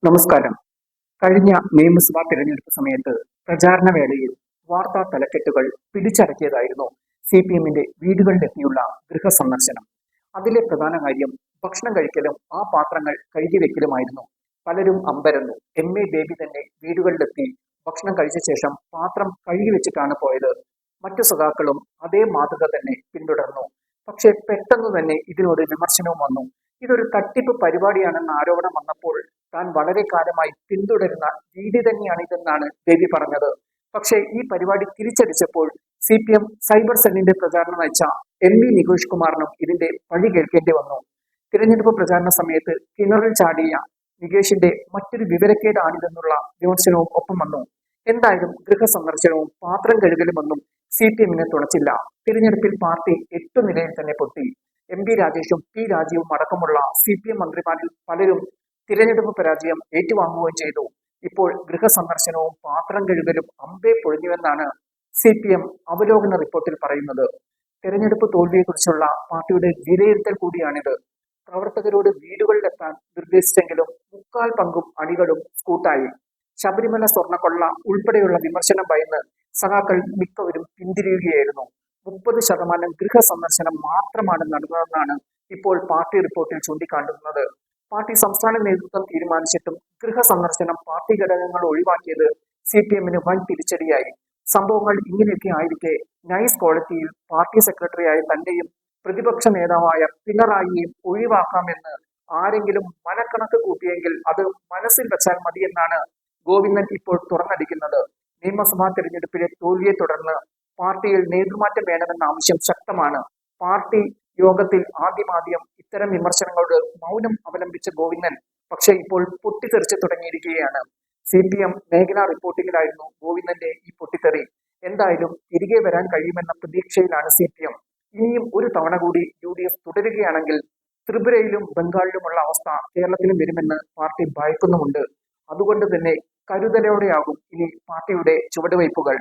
നമസ്കാരം. കഴിഞ്ഞ നിയമസഭാ തിരഞ്ഞെടുപ്പ് സമയത്ത് പ്രചാരണ വേളയിൽ വാർത്താ തലക്കെട്ടുകൾ പിടിച്ചടക്കിയതായിരുന്നു CPM-ന്റെ വീടുകളിലെത്തിയുള്ള ഗൃഹസന്ദർശനം. അതിലെ പ്രധാന കാര്യം ഭക്ഷണം കഴിക്കലും ആ പാത്രങ്ങൾ കഴുകി വെക്കലുമായിരുന്നു. പലരും അമ്പരന്നു. MA ബേബി തന്നെ വീടുകളിലെത്തി ഭക്ഷണം കഴിച്ച ശേഷം പാത്രം കഴുകി വെച്ചിട്ടാണ് പോയത്. മറ്റു സഖാക്കളും അതേ മാതൃക തന്നെ പിന്തുടർന്നു. പക്ഷേ പെട്ടെന്ന് തന്നെ ഇതിനോട് വിമർശനവും വന്നു. ഇതൊരു തട്ടിപ്പ് പരിപാടിയാണെന്ന ആരോപണം വന്നപ്പോൾ താൻ വളരെ കാലമായി പിന്തുടരുന്ന രീതി തന്നെയാണ് ഇതെന്നാണ് ബേബി പറഞ്ഞത്. പക്ഷേ ഈ പരിപാടി തിരിച്ചടിച്ചപ്പോൾ CPM സൈബർ സെല്ലിന്റെ പ്രചാരണം നയിച്ച MV നികേഷ് കുമാറിനും ഇതിന്റെ പഴി കേൾക്കേണ്ടി വന്നു. തിരഞ്ഞെടുപ്പ് പ്രചാരണ സമയത്ത് കിണറിൽ ചാടിയ നികേഷിന്റെ മറ്റൊരു വിവരക്കേടാണിതെന്നുള്ള വിമർശനവും ഒപ്പം വന്നു. എന്തായാലും ഗൃഹസന്ദർശനവും പാത്രം കഴുകലുമൊന്നും CPM-നെ തുണച്ചില്ല. തിരഞ്ഞെടുപ്പിൽ പാർട്ടി 8 നിലയിൽ തന്നെ പൊട്ടി. MB രാജേഷും P രാജീവും അടക്കമുള്ള CPM മന്ത്രിമാരിൽ പലരും തിരഞ്ഞെടുപ്പ് പരാജയം ഏറ്റുവാങ്ങുകയും ചെയ്തു. ഇപ്പോൾ ഗൃഹസന്ദർശനവും പാത്രം കഴുകലും അമ്പേ പൊളിഞ്ഞുവെന്നാണ് CPM അവലോകന റിപ്പോർട്ടിൽ പറയുന്നത്. തെരഞ്ഞെടുപ്പ് തോൽവിയെക്കുറിച്ചുള്ള പാർട്ടിയുടെ വിലയിരുത്തൽ കൂടിയാണിത്. പ്രവർത്തകരോട് വീടുകളിലെത്താൻ നിർദ്ദേശിച്ചെങ്കിലും 3/4 പങ്കും അണികളും സ്കൂട്ടായി. ശബരിമല സ്വർണ്ണക്കൊള്ള ഉൾപ്പെടെയുള്ള വിമർശനം ഭയന്ന് സഖാക്കൾ മിക്കവരും പിന്തിരിയുകയായിരുന്നു. 30% ഗൃഹസന്ദർശനം മാത്രമാണ് നടന്നതെന്നാണ് ഇപ്പോൾ പാർട്ടി റിപ്പോർട്ടിൽ ചൂണ്ടിക്കാട്ടുന്നത്. പാർട്ടി സംസ്ഥാന നേതൃത്വം തീരുമാനിച്ചിട്ടും ഗൃഹസന്ദർശനം പാർട്ടി ഘടകങ്ങൾ ഒഴിവാക്കിയത് CPM-ന് വൻ തിരിച്ചടിയായി. സംഭവങ്ങൾ ഇങ്ങനെയൊക്കെ ആയിരിക്കെ നൈസ് ക്വാളിറ്റിയിൽ പാർട്ടി സെക്രട്ടറിയായ തന്റെയും പ്രതിപക്ഷ നേതാവായ പിണറായിയെയും ഒഴിവാക്കാമെന്ന് ആരെങ്കിലും മനക്കണക്ക് കൂട്ടിയെങ്കിൽ അത് മനസ്സിൽ വെച്ചാൽ മതിയെന്നാണ് ഗോവിന്ദൻ ഇപ്പോൾ തുറന്നടിക്കുന്നത്. നിയമസഭാ തെരഞ്ഞെടുപ്പിലെ തോൽവിയെ തുടർന്ന് പാർട്ടിയിൽ നേതൃമാറ്റം വേണമെന്ന ആവശ്യം ശക്തമാണ്. പാർട്ടി യോഗത്തിൽ ആദ്യം ഇത്തരം വിമർശനങ്ങളോട് മൗനം അവലംബിച്ച ഗോവിന്ദൻ പക്ഷേ ഇപ്പോൾ പൊട്ടിത്തെറിച്ച് തുടങ്ങിയിരിക്കുകയാണ്. CPM മേഖലാ റിപ്പോർട്ടിങ്ങിലായിരുന്നു ഗോവിന്ദന്റെ ഈ പൊട്ടിത്തെറി. എന്തായാലും തിരികെ വരാൻ കഴിയുമെന്ന പ്രതീക്ഷയിലാണ് CPM. ഇനിയും ഒരു തവണ കൂടി UDF തുടരുകയാണെങ്കിൽ ത്രിപുരയിലും ബംഗാളിലുമുള്ള അവസ്ഥ കേരളത്തിലും വരുമെന്ന് പാർട്ടി ഭയക്കുന്നുമുണ്ട്. അതുകൊണ്ട് തന്നെ കരുതലോടെയാകും ഇനി പാർട്ടിയുടെ ചുവടുവയ്പ്പുകൾ.